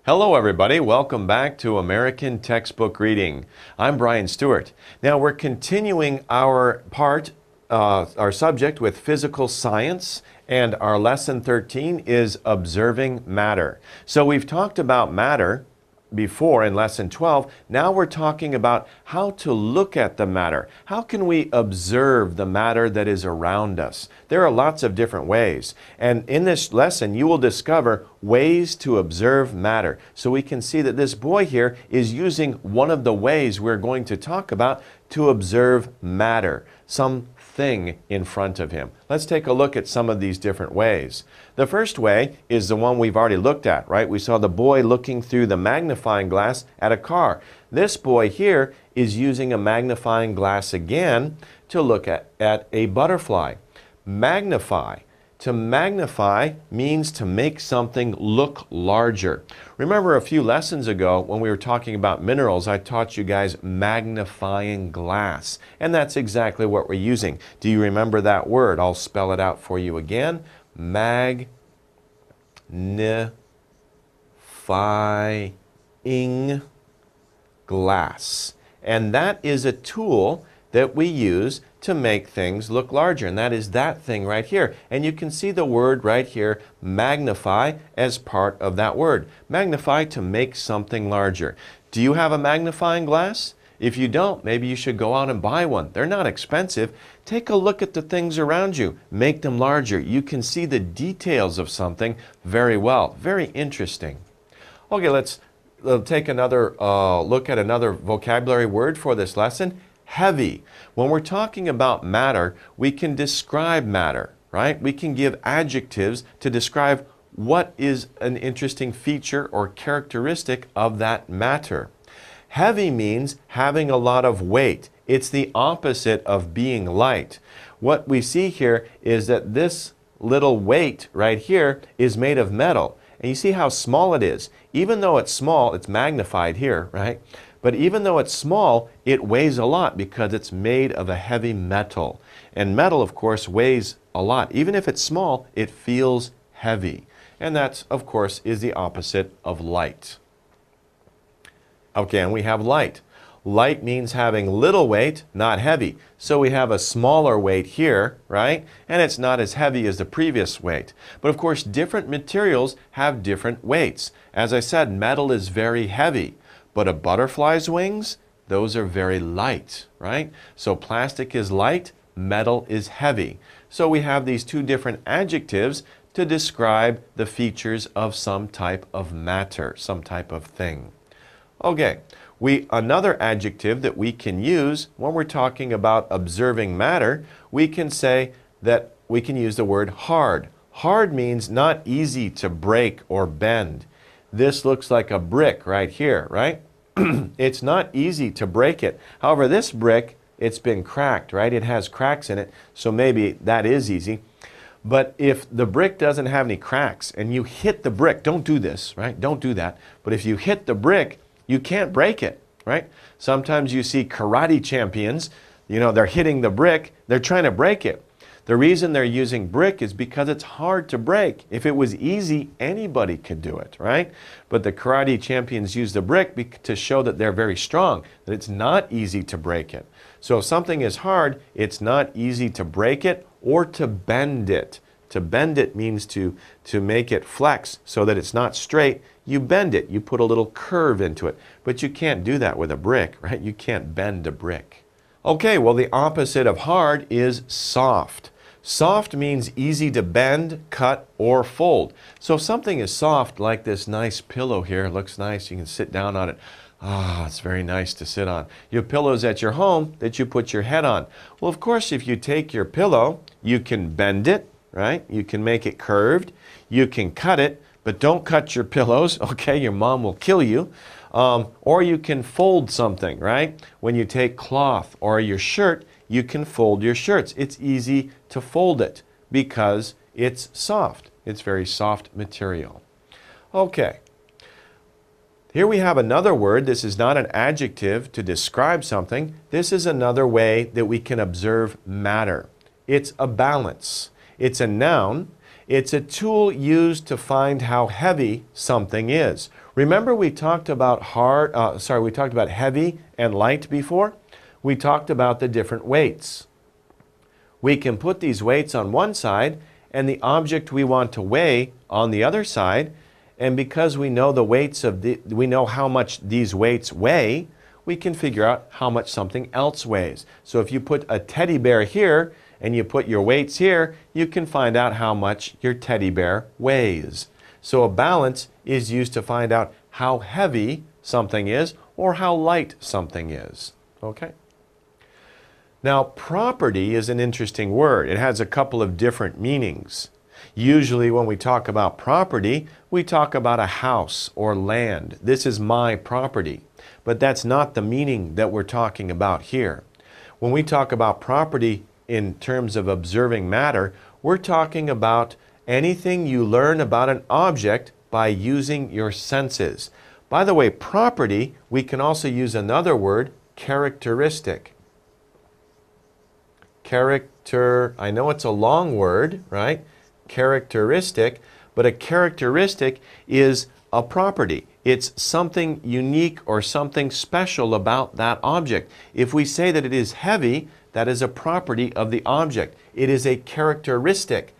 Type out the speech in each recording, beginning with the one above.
Hello everybody, welcome back to American Textbook Reading. I'm Brian Stewart. Now we're continuing our subject with physical science, and our lesson 13 is observing matter. So we've talked about matter before in lesson 12. Now we're talking about how to look at the matter. How can we observe the matter that is around us? There are lots of different ways. And in this lesson, you will discover ways to observe matter. So we can see that this boy here is using one of the ways we're going to talk about to observe matter, something in front of him. Let's take a look at some of these different ways. The first way is the one we've already looked at, right? We saw the boy looking through the magnifying glass at a car. This boy here is using a magnifying glass again to look at a butterfly. Magnify. To magnify means to make something look larger. Remember a few lessons ago when we were talking about minerals, I taught you guys magnifying glass. And that's exactly what we're using. Do you remember that word? I'll spell it out for you again. Magnifying glass. And that is a tool that we use to make things look larger, and that is that thing right here. And you can see the word right here, magnify, as part of that word. Magnify, to make something larger. Do you have a magnifying glass? If you don't, maybe you should go out and buy one. They're not expensive. Take a look at the things around you. Make them larger. You can see the details of something very well. Very interesting. Okay, let's take another look at another vocabulary word for this lesson. Heavy. When we're talking about matter, we can describe matter, right? We can give adjectives to describe what is an interesting feature or characteristic of that matter. Heavy means having a lot of weight. It's the opposite of being light. What we see here is that this little weight right here is made of metal. And you see how small it is. Even though it's small, it's magnified here, right? But even though it's small, it weighs a lot because it's made of a heavy metal. And metal, of course, weighs a lot. Even if it's small, it feels heavy. And that, of course, is the opposite of light. Okay, and we have light. Light means having little weight, not heavy. So we have a smaller weight here, right? And it's not as heavy as the previous weight. But of course, different materials have different weights. As I said, metal is very heavy. But a butterfly's wings, those are very light, right? So plastic is light, metal is heavy. So we have these two different adjectives to describe the features of some type of matter, some type of thing. Okay, another adjective that we can use when we're talking about observing matter, we can say that we can use the word hard. Hard means not easy to break or bend. This looks like a brick right here, right? It's not easy to break it. However, this brick, it's been cracked, right? It has cracks in it, so maybe that is easy. But if the brick doesn't have any cracks and you hit the brick, don't do this, right? Don't do that. But if you hit the brick, you can't break it, right? Sometimes you see karate champions, they're hitting the brick, they're trying to break it. The reason they're using brick is because it's hard to break. If it was easy, anybody could do it, right? But the karate champions use the brick to show that they're very strong, that it's not easy to break it. So if something is hard, it's not easy to break it or to bend it. To bend it means to make it flex so that it's not straight. You bend it, you put a little curve into it. But you can't do that with a brick, right? You can't bend a brick. Okay, well, the opposite of hard is soft. Soft means easy to bend, cut, or fold. So if something is soft, like this nice pillow here, it looks nice, you can sit down on it. Ah, it's very nice to sit on. You have pillows at your home that you put your head on. Well, of course, if you take your pillow, you can bend it, right? You can make it curved. You can cut it, but don't cut your pillows, okay? Your mom will kill you. Or you can fold something, right? When you take cloth or your shirt, you can fold your shirts. It's easy to fold it because it's soft. It's very soft material. Okay. Here we have another word. This is not an adjective to describe something. This is another way that we can observe matter. It's a balance. It's a noun. It's a tool used to find how heavy something is. Remember we talked about we talked about heavy and light before? We talked about the different weights. We can put these weights on one side and the object we want to weigh on the other side, and because we know we know how much these weights weigh, we can figure out how much something else weighs. So if you put a teddy bear here and you put your weights here, you can find out how much your teddy bear weighs. So a balance is used to find out how heavy something is or how light something is. Okay? Now, property is an interesting word. It has a couple of different meanings. Usually when we talk about property, we talk about a house or land. This is my property. But that's not the meaning that we're talking about here. When we talk about property in terms of observing matter, we're talking about anything you learn about an object by using your senses. By the way, property, we can also use another word, characteristic. I know it's a long word, right? Characteristic, but a characteristic is a property. It's something unique or something special about that object. If we say that it is heavy, that is a property of the object. It is a characteristic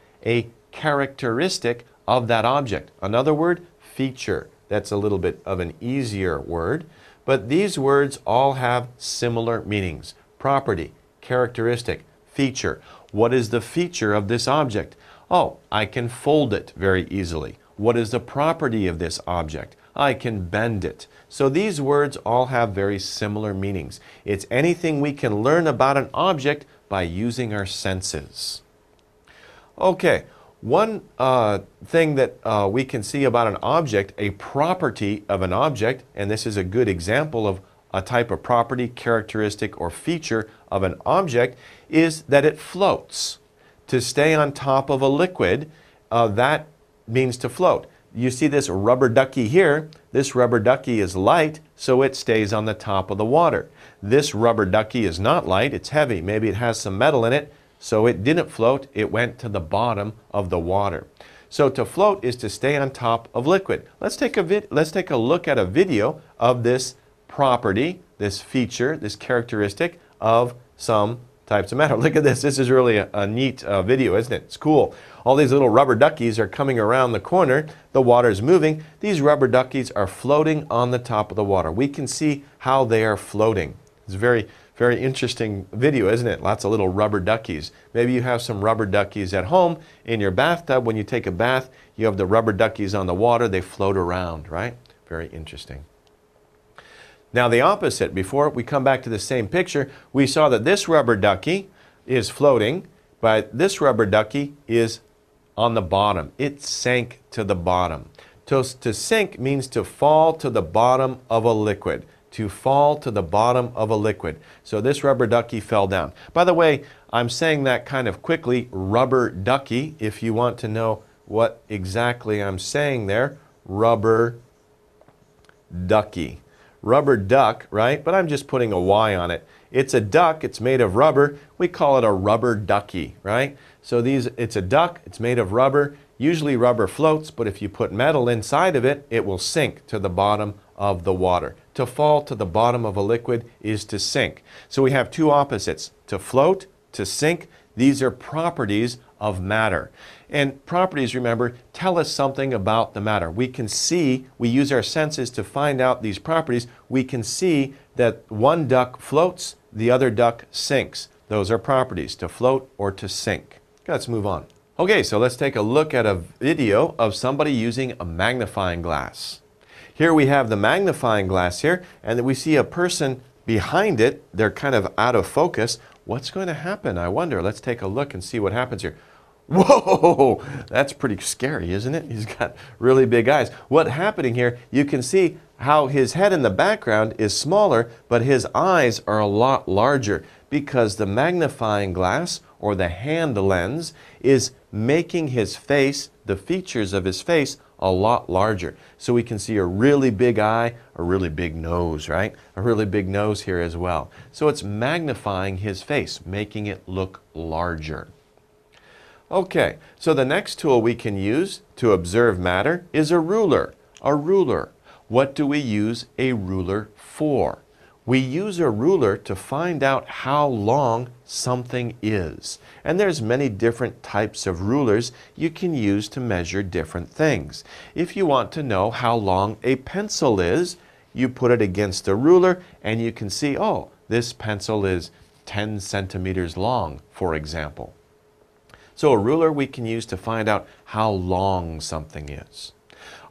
of that object. Another word, feature. That's a little bit of an easier word, but these words all have similar meanings. Property, characteristic, feature. What is the feature of this object? Oh, I can fold it very easily. What is the property of this object? I can bend it. So these words all have very similar meanings. It's anything we can learn about an object by using our senses. Okay, one thing that we can see about an object, a property of an object, and this is a good example of a type of property, characteristic, or feature of an object, is that it floats. To stay on top of a liquid, that means to float. You see this rubber ducky here. This rubber ducky is light, so it stays on the top of the water. This rubber ducky is not light, it's heavy. Maybe it has some metal in it, so it didn't float, it went to the bottom of the water. So to float is to stay on top of liquid. Let's take a look at a video of this property, this feature, this characteristic of some types of matter. Look at this. This is really a neat video, isn't it? It's cool. All these little rubber duckies are coming around the corner. The water is moving. These rubber duckies are floating on the top of the water. We can see how they are floating. It's a very, very interesting video, isn't it? Lots of little rubber duckies. Maybe you have some rubber duckies at home in your bathtub. When you take a bath, you have the rubber duckies on the water. They float around, right? Very interesting. Now the opposite, before we come back to the same picture, we saw that this rubber ducky is floating, but this rubber ducky is on the bottom. It sank to the bottom. To sink means to fall to the bottom of a liquid. To fall to the bottom of a liquid. So this rubber ducky fell down. By the way, I'm saying that kind of quickly, rubber ducky, if you want to know what exactly I'm saying there, rubber ducky. Rubber duck, right? But I'm just putting a Y on it. It's a duck, it's made of rubber. We call it a rubber ducky, right? So it's a duck, it's made of rubber. Usually rubber floats, but if you put metal inside of it, it will sink to the bottom of the water. To fall to the bottom of a liquid is to sink. So we have two opposites, to float, to sink. These are properties of matter. And properties, remember, tell us something about the matter. We can see, we use our senses to find out these properties. We can see that one duck floats, the other duck sinks. Those are properties, to float or to sink. Let's move on. Okay, so let's take a look at a video of somebody using a magnifying glass. Here we have the magnifying glass here, and then we see a person behind it. They're kind of out of focus. What's going to happen? I wonder. Let's take a look and see what happens here. Whoa, that's pretty scary, isn't it? He's got really big eyes. What's happening here, you can see how his head in the background is smaller, but his eyes are a lot larger because the magnifying glass or the hand lens is making his face, the features of his face, a lot larger. So we can see a really big eye, a really big nose, right? A really big nose here as well. So it's magnifying his face, making it look larger. Okay, so the next tool we can use to observe matter is a ruler. A ruler. What do we use a ruler for? We use a ruler to find out how long something is. And there's many different types of rulers you can use to measure different things. If you want to know how long a pencil is, you put it against a ruler and you can see, oh, this pencil is 10 centimeters long, for example. So a ruler we can use to find out how long something is.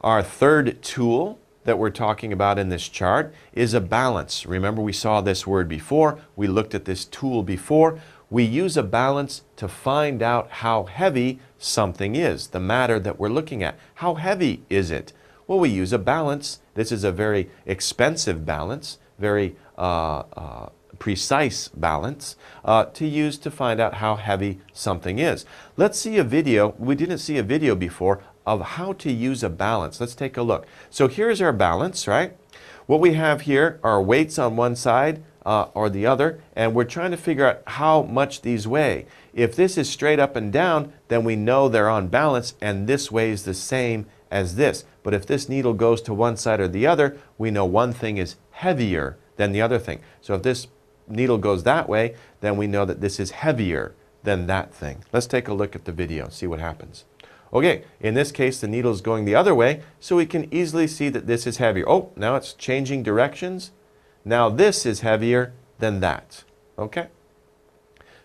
Our third tool that we're talking about in this chart is a balance. Remember, we saw this word before. We looked at this tool before. We use a balance to find out how heavy something is, the matter that we're looking at. How heavy is it? Well, we use a balance. This is a very expensive balance, very precise balance to use to find out how heavy something is. Let's see a video. We didn't see a video before of how to use a balance. Let's take a look. So here's our balance, right? What we have here are weights on one side or the other, and we're trying to figure out how much these weigh. If this is straight up and down, then we know they're on balance, and this weighs the same as this. But if this needle goes to one side or the other, we know one thing is heavier than the other thing. So if this needle goes that way, then we know that this is heavier than that thing. Let's take a look at the video, see what happens. Okay, in this case, the needle is going the other way, so we can easily see that this is heavier. Oh, now it's changing directions. Now this is heavier than that. Okay?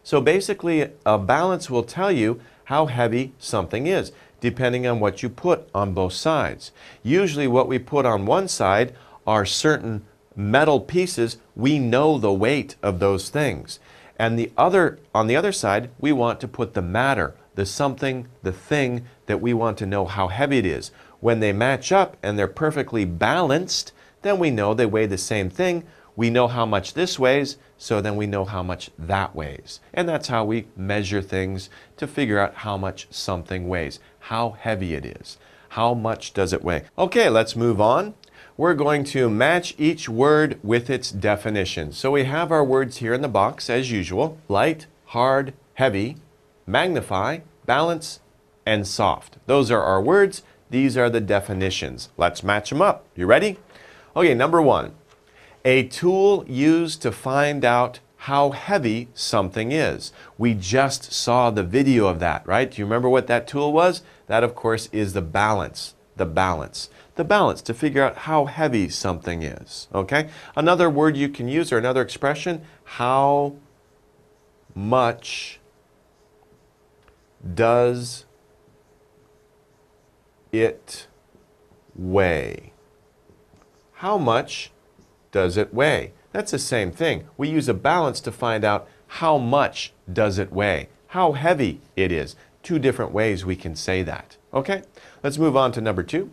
So basically, a balance will tell you how heavy something is, depending on what you put on both sides. Usually what we put on one side are certain metal pieces. We know the weight of those things. And on the other side, we want to put the matter, the something, the thing that we want to know how heavy it is. When they match up and they're perfectly balanced, then we know they weigh the same thing. We know how much this weighs, so then we know how much that weighs. And that's how we measure things to figure out how much something weighs, how heavy it is. How much does it weigh? Okay, let's move on. We're going to match each word with its definition. So we have our words here in the box as usual: light, hard, heavy, magnify, balance, and soft. Those are our words. These are the definitions. Let's match them up. You ready? Okay, number one. A tool used to find out how heavy something is. We just saw the video of that, right? Do you remember what that tool was? That, of course, is the balance. The balance. The balance to figure out how heavy something is. Okay? Another word you can use, or another expression, how much does it weigh? How much does it weigh? That's the same thing. We use a balance to find out how much does it weigh, how heavy it is. Two different ways we can say that. Okay? Let's move on to number two.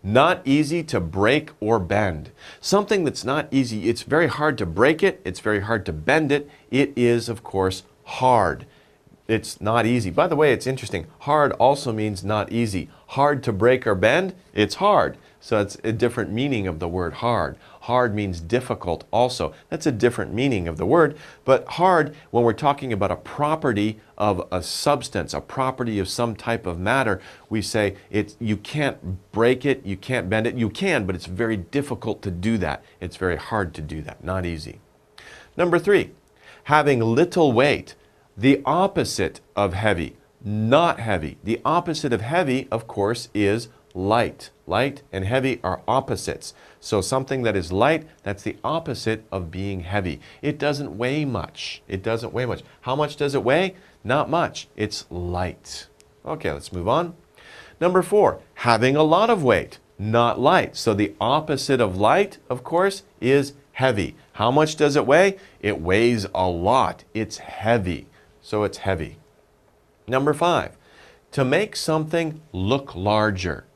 Not easy to break or bend. Something that's not easy, it's very hard to break it, it's very hard to bend it. It is, of course, hard. It's not easy. By the way, it's interesting. Hard also means not easy. Hard to break or bend, it's hard. So it's a different meaning of the word hard. Hard means difficult also. That's a different meaning of the word. But hard, when we're talking about a property of a substance, a property of some type of matter, we say you can't break it, you can't bend it. You can, but it's very difficult to do that. It's very hard to do that, not easy. Number three, having little weight. The opposite of heavy, not heavy. The opposite of heavy, of course, is light. Light and heavy are opposites. So something that is light, that's the opposite of being heavy. It doesn't weigh much. It doesn't weigh much. How much does it weigh? Not much. It's light. Okay, let's move on. Number four, having a lot of weight, not light. So the opposite of light, of course, is heavy. How much does it weigh? It weighs a lot. It's heavy. So it's heavy. Number five, to make something look larger.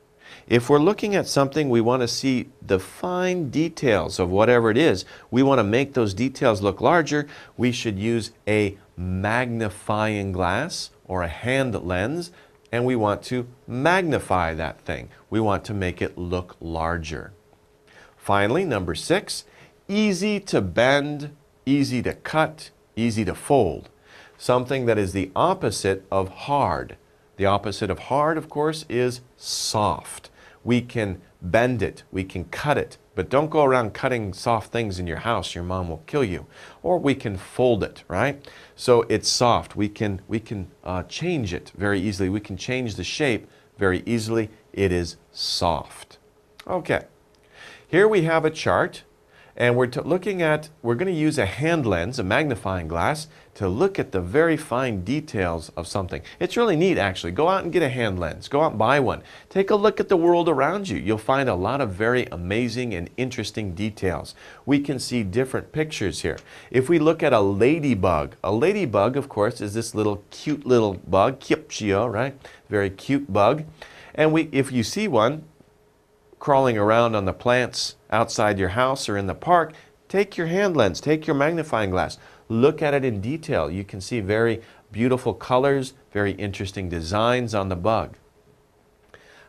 If we're looking at something, we want to see the fine details of whatever it is. We want to make those details look larger. We should use a magnifying glass or a hand lens, and we want to magnify that thing. We want to make it look larger. Finally, number six, easy to bend, easy to cut, easy to fold. Something that is the opposite of hard. The opposite of hard, of course, is soft. We can bend it, we can cut it, but don't go around cutting soft things in your house. Your mom will kill you. Or we can fold it, right? So it's soft. We can change it very easily. We can change the shape very easily. It is soft. Okay, here we have a chart, and we're going to use a hand lens, a magnifying glass, to look at the very fine details of something. It's really neat, actually. Go out and get a hand lens. Go out and buy one. Take a look at the world around you. You'll find a lot of very amazing and interesting details. We can see different pictures here. If we look at a ladybug, of course, is this little cute little bug, Kypsio, right? Very cute bug. And if you see one crawling around on the plants outside your house or in the park, take your hand lens, take your magnifying glass, look at it in detail. You can see very beautiful colors, very interesting designs on the bug.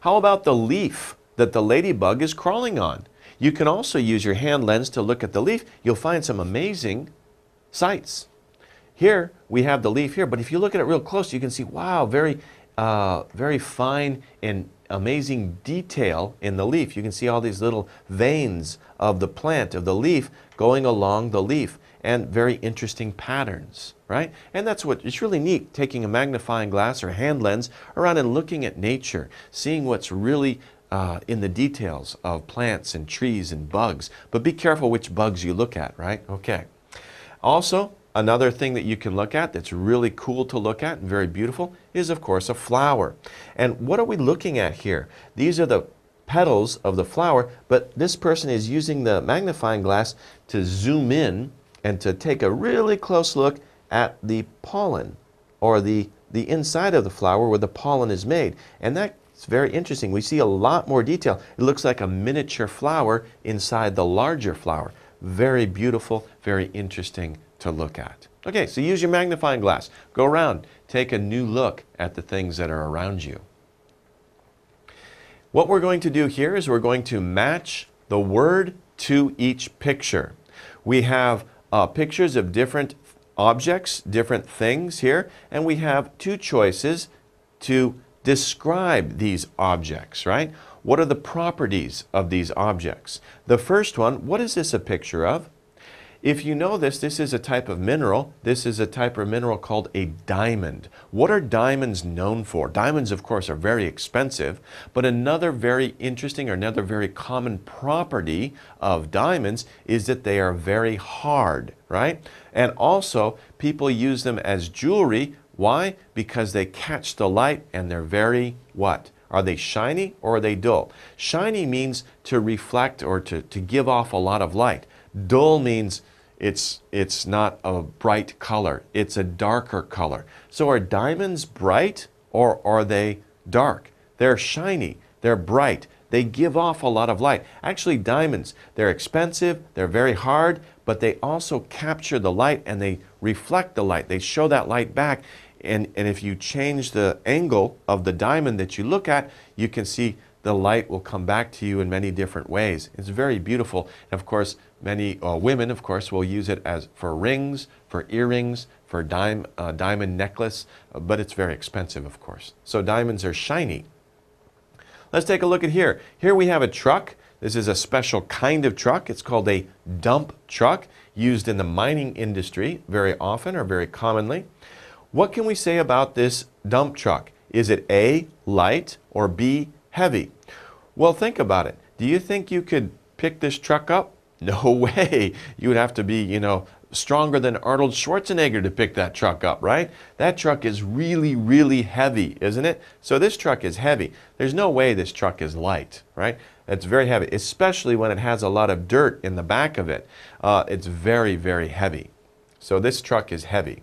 How about the leaf that the ladybug is crawling on? You can also use your hand lens to look at the leaf. You'll find some amazing sights. Here we have the leaf here, but if you look at it real close, you can see, wow, very fine and amazing detail in the leaf. You can see all these little veins of the plant, of the leaf, going along the leaf, and very interesting patterns, right? And that's what, it's really neat, taking a magnifying glass or hand lens around and looking at nature, seeing what's really in the details of plants and trees and bugs. But be careful which bugs you look at, right? Okay. Also, another thing that you can look at that's really cool to look at and very beautiful is, of course, a flower. And what are we looking at here? These are the petals of the flower, but this person is using the magnifying glass to zoom in and to take a really close look at the pollen, or the inside of the flower where the pollen is made. And that's very interesting. We see a lot more detail. It looks like a miniature flower inside the larger flower. Very beautiful, very interesting to look at. Okay, so use your magnifying glass. Go around, take a new look at the things that are around you. What we're going to do here is we're going to match the word to each picture. We have pictures of different objects, different things here, and we have two choices to describe these objects, right? What are the properties of these objects? The first one, what is this a picture of? If you know this, this is a type of mineral. This is a type of mineral called a diamond. What are diamonds known for? Diamonds, of course, are very expensive, but another very interesting or another very common property of diamonds is that they are very hard, right? And also, people use them as jewelry. Why? Because they catch the light and they're very, what? Are they shiny or are they dull? Shiny means to reflect or to give off a lot of light. Dull means it's not a bright color. It's a darker color. So are diamonds bright or are they dark? They're shiny. They're bright. They give off a lot of light. Actually, diamonds, they're expensive. They're very hard, but they also capture the light and they reflect the light. They show that light back. And if you change the angle of the diamond that you look at, you can see the light will come back to you in many different ways. It's very beautiful. And of course, many women, of course, will use it as for rings, for earrings, for diamond necklace, but it's very expensive, of course. So diamonds are shiny. Let's take a look at here. Here we have a truck. This is a special kind of truck. It's called a dump truck, used in the mining industry very often or very commonly. What can we say about this dump truck? Is it A, light, or B, heavy? Well, think about it. Do you think you could pick this truck up? No way. You would have to be, stronger than Arnold Schwarzenegger to pick that truck up, right? That truck is really, really heavy, isn't it? So this truck is heavy. There's no way this truck is light, right? It's very heavy, especially when it has a lot of dirt in the back of it. It's very, very heavy. So this truck is heavy.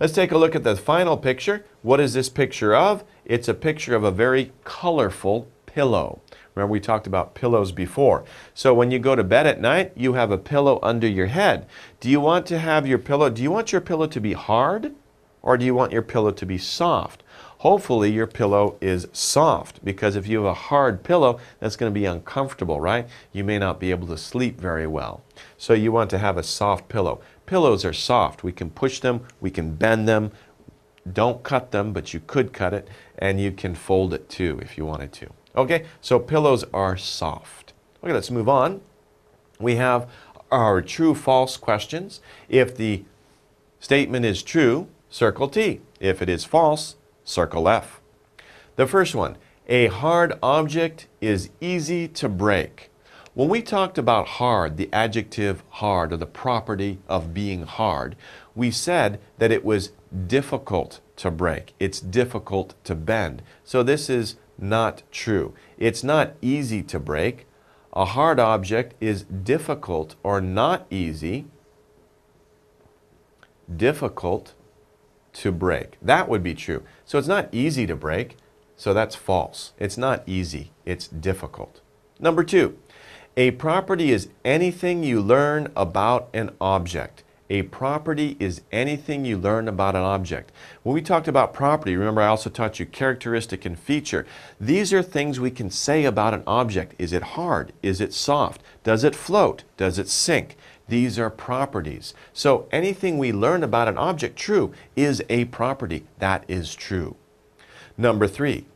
Let's take a look at the final picture. What is this picture of? It's a picture of a very colorful pillow. Remember, we talked about pillows before. So when you go to bed at night, you have a pillow under your head. Do you want to have your pillow, do you want your pillow to be hard or do you want your pillow to be soft? Hopefully your pillow is soft, because if you have a hard pillow, that's going to be uncomfortable, right? You may not be able to sleep very well. So you want to have a soft pillow. Pillows are soft. We can push them, we can bend them. Don't cut them, but you could cut it, and you can fold it too if you wanted to. Okay, so pillows are soft. Okay, let's move on. We have our true-false questions. If the statement is true, circle T. If it is false, circle F. The first one, a hard object is easy to break. When we talked about hard, the adjective hard, or the property of being hard, we said that it was difficult to break. It's difficult to bend. So this is not true. It's not easy to break. A hard object is difficult or not easy, difficult to break. That would be true. So it's not easy to break, so that's false. It's not easy, it's difficult. Number two, a property is anything you learn about an object. A property is anything you learn about an object. When we talked about property, remember I also taught you characteristic and feature. These are things we can say about an object. Is it hard? Is it soft? Does it float? Does it sink? These are properties. So anything we learn about an object, true, is a property. That is true. Number three,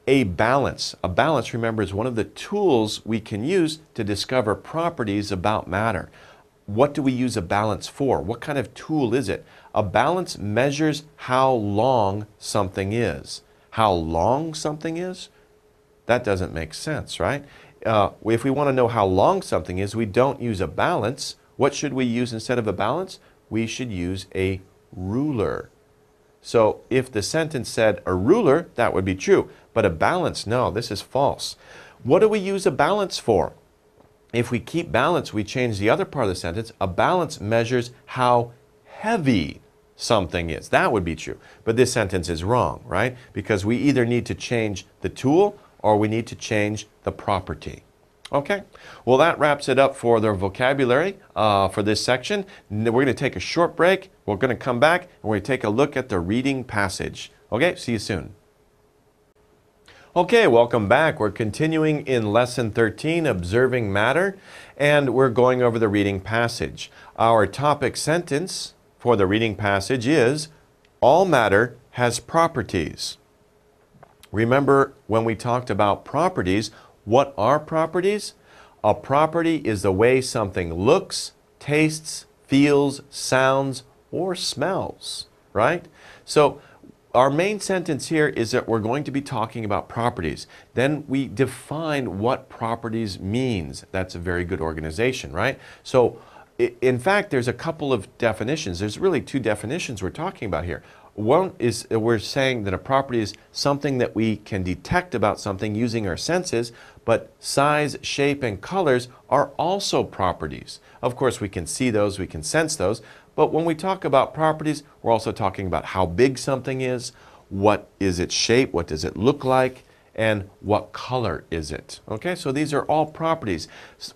a balance. A balance, remember, is one of the tools we can use to discover properties about matter. What do we use a balance for? What kind of tool is it? A balance measures how long something is. How long something is? That doesn't make sense, right? If we want to know how long something is, we don't use a balance. What should we use instead of a balance? We should use a ruler. So if the sentence said a ruler, that would be true. But a balance, no, this is false. What do we use a balance for? If we keep balance, we change the other part of the sentence. A balance measures how heavy something is. That would be true. But this sentence is wrong, right? Because we either need to change the tool or we need to change the property. Okay, well that wraps it up for the vocabulary for this section. We're going to take a short break. We're going to come back and we're going to take a look at the reading passage. Okay, see you soon. Okay, welcome back. We're continuing in Lesson 13, Observing Matter, and we're going over the reading passage. Our topic sentence for the reading passage is, all matter has properties. Remember when we talked about properties, what are properties? A property is the way something looks, tastes, feels, sounds, or smells, right? So our main sentence here is that we're going to be talking about properties. Then we define what properties means. That's a very good organization, right? So in fact, there's a couple of definitions. There's really two definitions we're talking about here. One is we're saying that a property is something that we can detect about something using our senses, but size, shape, and colors are also properties. Of course, we can see those, we can sense those, but when we talk about properties, we're also talking about how big something is, what is its shape, what does it look like, and what color is it. Okay, so these are all properties.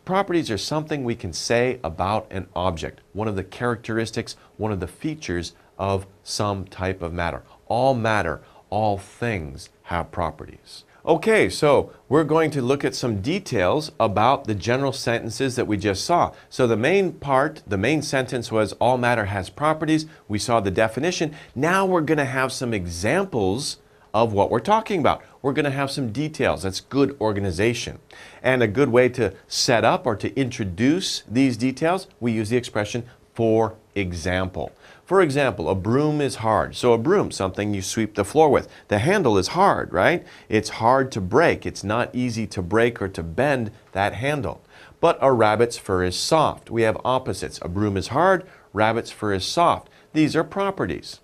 Properties are something we can say about an object, one of the characteristics, one of the features of some type of matter. All things have properties. Okay, so we're going to look at some details about the general sentences that we just saw. So the main part, the main sentence was all matter has properties. We saw the definition. Now we're going to have some examples of what we're talking about. We're going to have some details. That's good organization. And a good way to set up or to introduce these details, we use the expression for example. For example, a broom is hard. So a broom, something you sweep the floor with. The handle is hard, right? It's hard to break. It's not easy to break or to bend that handle. But a rabbit's fur is soft. We have opposites. A broom is hard, rabbit's fur is soft. These are properties.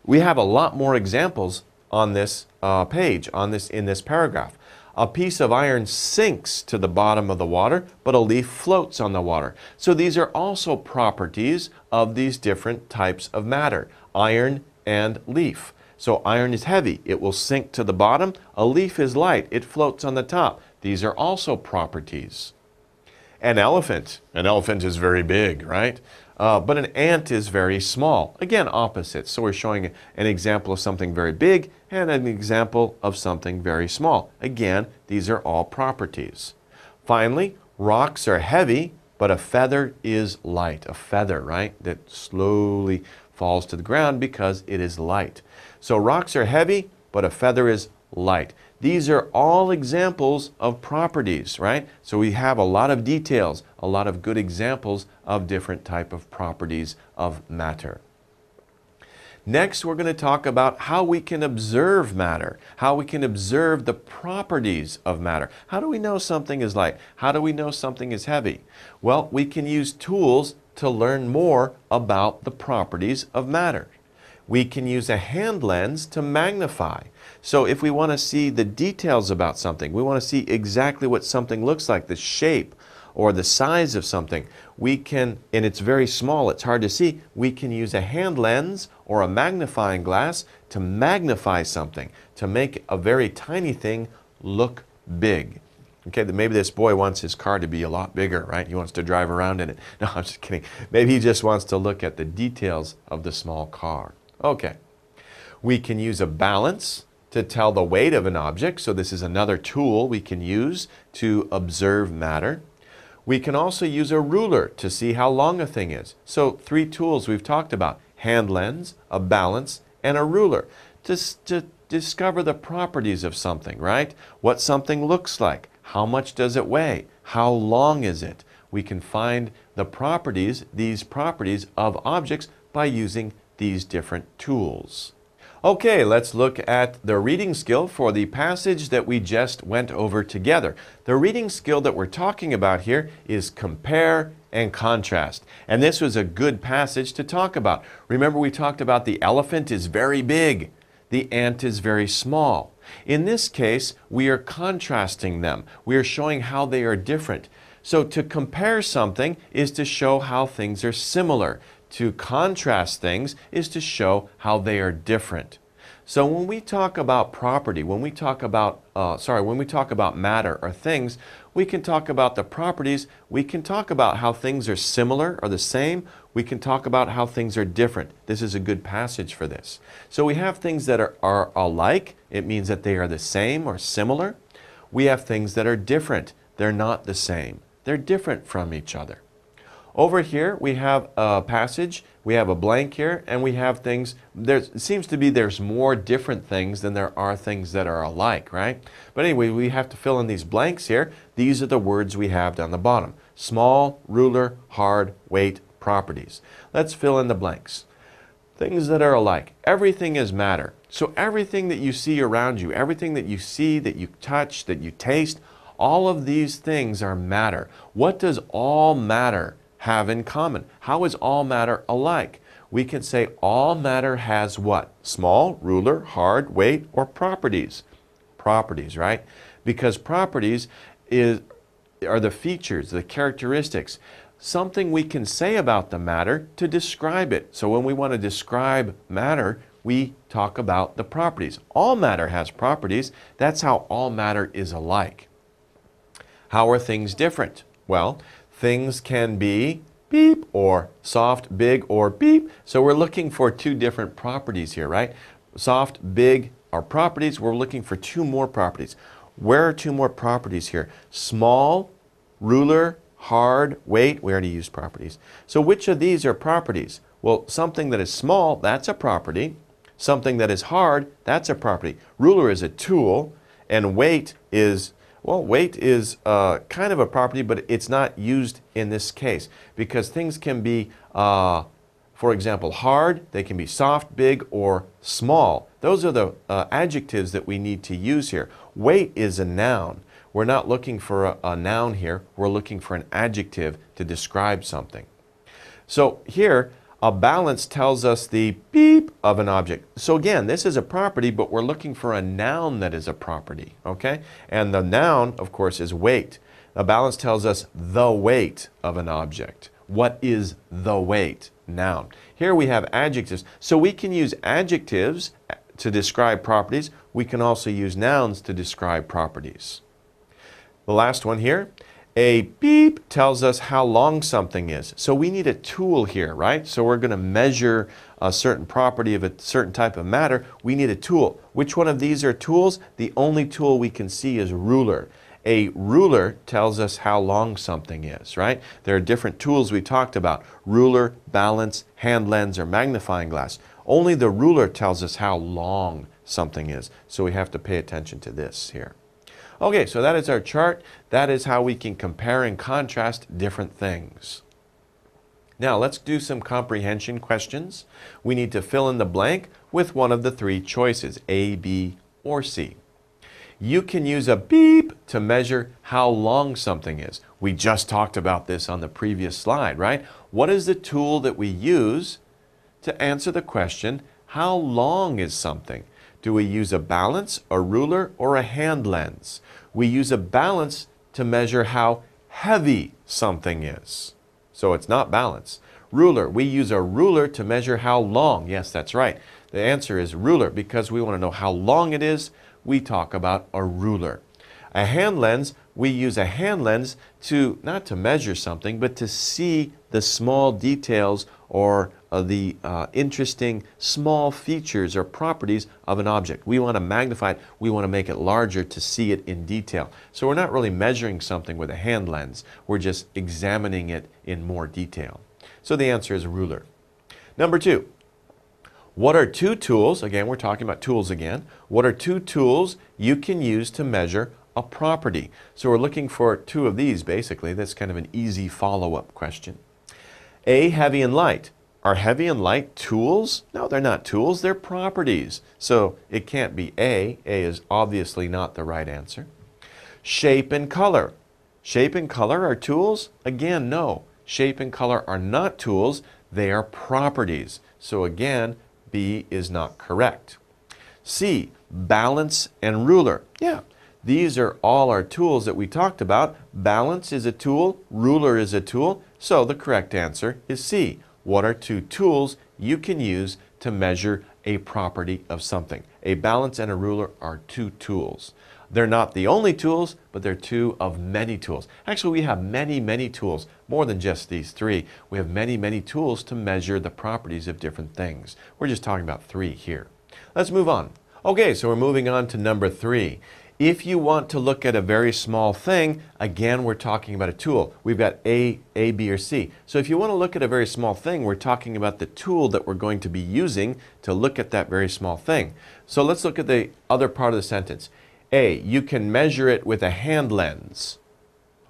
We have a lot more examples on this page, in this paragraph. A piece of iron sinks to the bottom of the water, but a leaf floats on the water. So these are also properties of these different types of matter, iron and leaf. So iron is heavy, it will sink to the bottom. A leaf is light, it floats on the top. These are also properties. An elephant is very big, right? But an ant is very small. Again, opposites. So we're showing an example of something very big and an example of something very small. Again, these are all properties. Finally, rocks are heavy, but a feather is light. A feather, right, that slowly falls to the ground because it is light. So rocks are heavy, but a feather is light. These are all examples of properties, right? So we have a lot of details, a lot of good examples of different type of properties of matter. Next, we're going to talk about how we can observe matter, how we can observe the properties of matter. How do we know something is light? How do we know something is heavy? Well, we can use tools to learn more about the properties of matter. We can use a hand lens to magnify. So if we want to see the details about something, we want to see exactly what something looks like, the shape or the size of something, we can, and it's very small, it's hard to see, we can use a hand lens or a magnifying glass to magnify something, to make a very tiny thing look big. Okay, maybe this boy wants his car to be a lot bigger, right? He wants to drive around in it. No, I'm just kidding. Maybe he just wants to look at the details of the small car. Okay. We can use a balance to tell the weight of an object. So this is another tool we can use to observe matter. We can also use a ruler to see how long a thing is. So 3 tools we've talked about: hand lens, a balance, and a ruler to discover the properties of something, right? What something looks like, how much does it weigh, how long is it? We can find the properties, these properties of objects by using these different tools. Okay, let's look at the reading skill for the passage that we just went over together. The reading skill that we're talking about here is compare and contrast. And this was a good passage to talk about. Remember, we talked about the elephant is very big, the ant is very small. In this case, we are contrasting them. We are showing how they are different. So to compare something is to show how things are similar. To contrast things is to show how they are different. So when we talk about property, when we talk about matter or things, we can talk about the properties. We can talk about how things are similar or the same. We can talk about how things are different. This is a good passage for this. So we have things that are alike. It means that they are the same or similar. We have things that are different. They're not the same. They're different from each other. Over here, we have a passage, we have a blank here, and we have things, it seems to be there's more different things than there are things that are alike, right? But anyway, we have to fill in these blanks here. These are the words we have down the bottom: small, ruler, hard, weight, properties. Let's fill in the blanks. Things that are alike. Everything is matter. So everything that you see around you, everything that you see, that you touch, that you taste, all of these things are matter. What does all matter have in common? How is all matter alike? We can say all matter has what? Small, ruler, hard, weight, or properties. Properties, right? Because properties are the features, the characteristics, something we can say about the matter to describe it. So when we want to describe matter, we talk about the properties. All matter has properties. That's how all matter is alike. How are things different? Well, things can be beep or soft, big, or beep. So we're looking for 2 different properties here, right? Soft, big are properties. We're looking for 2 more properties. Where are 2 more properties here? Small, ruler, hard, weight. We already used properties. So which of these are properties? Well, something that is small, that's a property. Something that is hard, that's a property. Ruler is a tool, and weight is, well, weight is kind of a property, but it's not used in this case because things can be, for example, hard, they can be soft, big, or small. Those are the adjectives that we need to use here. Weight is a noun. We're not looking for a noun here. We're looking for an adjective to describe something. So here, a balance tells us the beep of an object. So again, this is a property, but we're looking for a noun that is a property, okay? And the noun, of course, is weight. A balance tells us the weight of an object. What is the weight? Noun. Here we have adjectives. So we can use adjectives to describe properties. We can also use nouns to describe properties. The last one here. A beep tells us how long something is. So we need a tool here, right? So we're going to measure a certain property of a certain type of matter. We need a tool. Which one of these are tools? The only tool we can see is ruler. A ruler tells us how long something is, right? There are different tools we talked about. Ruler, balance, hand lens, or magnifying glass. Only the ruler tells us how long something is. So we have to pay attention to this here. Okay, so that is our chart. That is how we can compare and contrast different things. Now let's do some comprehension questions. We need to fill in the blank with one of the three choices, A, B, or C. You can use a beep to measure how long something is. We just talked about this on the previous slide, right? What is the tool that we use to answer the question, how long is something? Do we use a balance, a ruler, or a hand lens? We use a balance to measure how heavy something is. So it's not balance. Ruler, we use a ruler to measure how long. Yes, that's right. The answer is ruler because we want to know how long it is. We talk about a ruler. A hand lens, we use a hand lens to, not to measure something, but to see the small details or the interesting small features or properties of an object. We want to magnify it, we want to make it larger to see it in detail. So we're not really measuring something with a hand lens, we're just examining it in more detail. So the answer is ruler. Number 2. What are two tools, again we're talking about tools again, what are two tools you can use to measure a property? So we're looking for two of these basically. That's kind of an easy follow-up question. A, heavy and light. Are heavy and light tools? No, they're not tools, they're properties. So it can't be A. A is obviously not the right answer. Shape and color. Shape and color are tools? Again, no. Shape and color are not tools, they are properties. So again, B is not correct. C, balance and ruler. Yeah, these are all our tools that we talked about. Balance is a tool, ruler is a tool, so the correct answer is C. What are two tools you can use to measure a property of something? A balance and a ruler are two tools. They're not the only tools, but they're two of many tools. Actually, we have many, many tools, more than just these three. We have many, many tools to measure the properties of different things. We're just talking about three here. Let's move on. Okay, so we're moving on to number 3. If you want to look at a very small thing, again, we're talking about a tool. We've got A, B, or C. So if you want to look at a very small thing, we're talking about the tool that we're going to be using to look at that very small thing. So let's look at the other part of the sentence. A, you can measure it with a hand lens.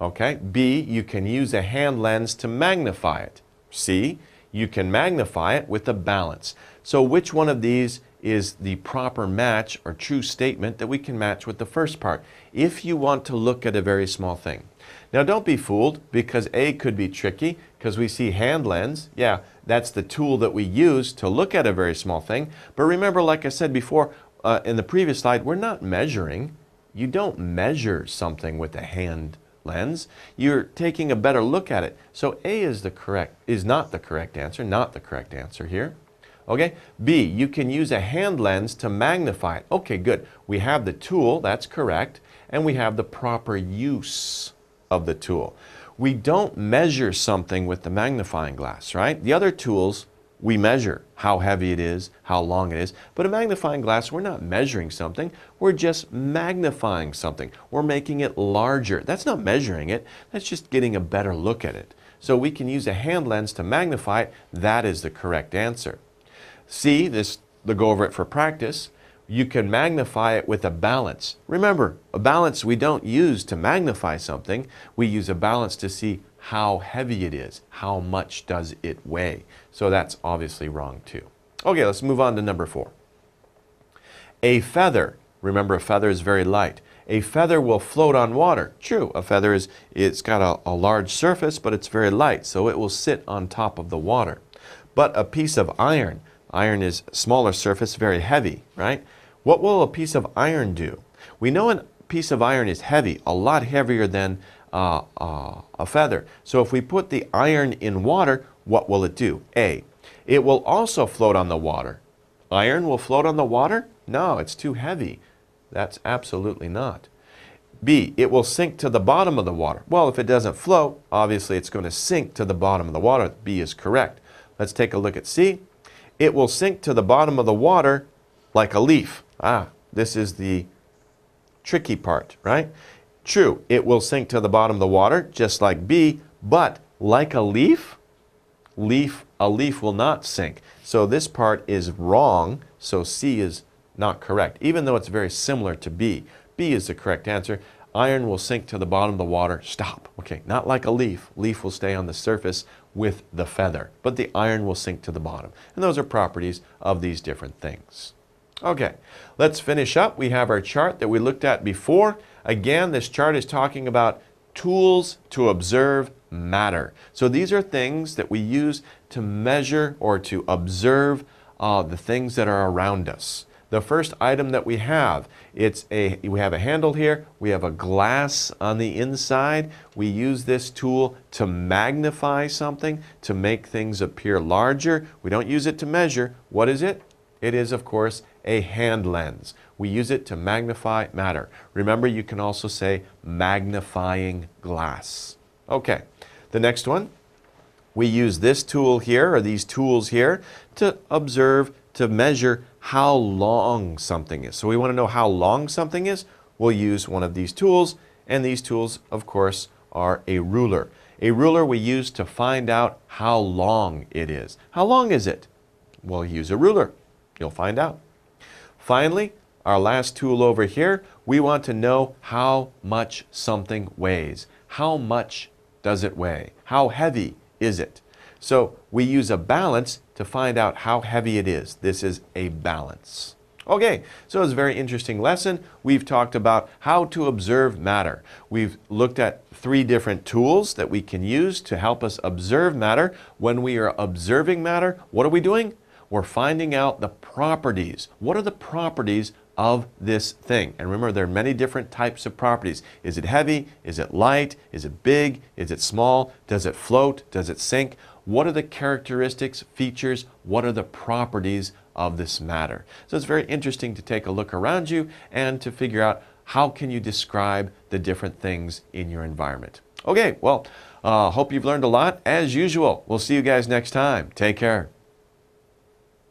Okay. B, you can use a hand lens to magnify it. C, you can magnify it with a balance. So which one of these is the proper match or true statement that we can match with the first part if you want to look at a very small thing? Now don't be fooled, because A could be tricky because we see hand lens. Yeah, that's the tool that we use to look at a very small thing. But remember, like I said before in the previous slide, we're not measuring. You don't measure something with a hand lens. You're taking a better look at it. So A is not the correct answer here. Okay, B, you can use a hand lens to magnify it. Okay, good. We have the tool, that's correct, and we have the proper use of the tool. We don't measure something with the magnifying glass, right? The other tools, we measure how heavy it is, how long it is, but a magnifying glass, we're not measuring something, we're just magnifying something. We're making it larger. That's not measuring it, that's just getting a better look at it. So we can use a hand lens to magnify it. That is the correct answer. C, they'll go over it for practice. You can magnify it with a balance. Remember, a balance we don't use to magnify something. We use a balance to see how heavy it is. How much does it weigh? So that's obviously wrong too. Okay, let's move on to number 4. A feather. Remember, a feather is very light. A feather will float on water. True, a feather it's got a large surface, but it's very light, so it will sit on top of the water. But a piece of iron, iron is a smaller surface, very heavy, right? What will a piece of iron do? We know a piece of iron is heavy, a lot heavier than a feather. So if we put the iron in water, what will it do? A, it will also float on the water. Iron will float on the water? No, it's too heavy. That's absolutely not. B, it will sink to the bottom of the water. Well, if it doesn't float, obviously it's going to sink to the bottom of the water. B is correct. Let's take a look at C. It will sink to the bottom of the water like a leaf. This is the tricky part, right? True, it will sink to the bottom of the water, just like B, but like a leaf, a leaf will not sink. So this part is wrong, so C is not correct, even though it's very similar to B. B is the correct answer. Iron will sink to the bottom of the water. Stop. Okay, not like a leaf. Leaf will stay on the surface with the feather, but the iron will sink to the bottom. And those are properties of these different things. Okay, let's finish up. We have our chart that we looked at before. Again, this chart is talking about tools to observe matter. So these are things that we use to measure or to observe the things that are around us. The first item that we have, we have a handle here, we have a glass on the inside. We use this tool to magnify something, to make things appear larger. We don't use it to measure. What is it? It is, of course, a hand lens. We use it to magnify matter. Remember, you can also say magnifying glass. Okay, the next one, we use this tool here, or these tools here, to observe, to measure how long something is. So we want to know how long something is. We'll use one of these tools, and these tools, of course, are a ruler. A ruler we use to find out how long it is. How long is it? We'll use a ruler. You'll find out. Finally, our last tool over here, we want to know how much something weighs. How much does it weigh? How heavy is it? So we use a balance to find out how heavy it is. This is a balance. Okay, so it's a very interesting lesson. We've talked about how to observe matter. We've looked at 3 different tools that we can use to help us observe matter. When we are observing matter, what are we doing? We're finding out the properties. What are the properties of this thing? And remember, there are many different types of properties. Is it heavy? Is it light? Is it big? Is it small? Does it float? Does it sink? What are the characteristics, features? What are the properties of this matter? So it's very interesting to take a look around you and to figure out how can you describe the different things in your environment. Okay, well, hope you've learned a lot. As usual, we'll see you guys next time. Take care.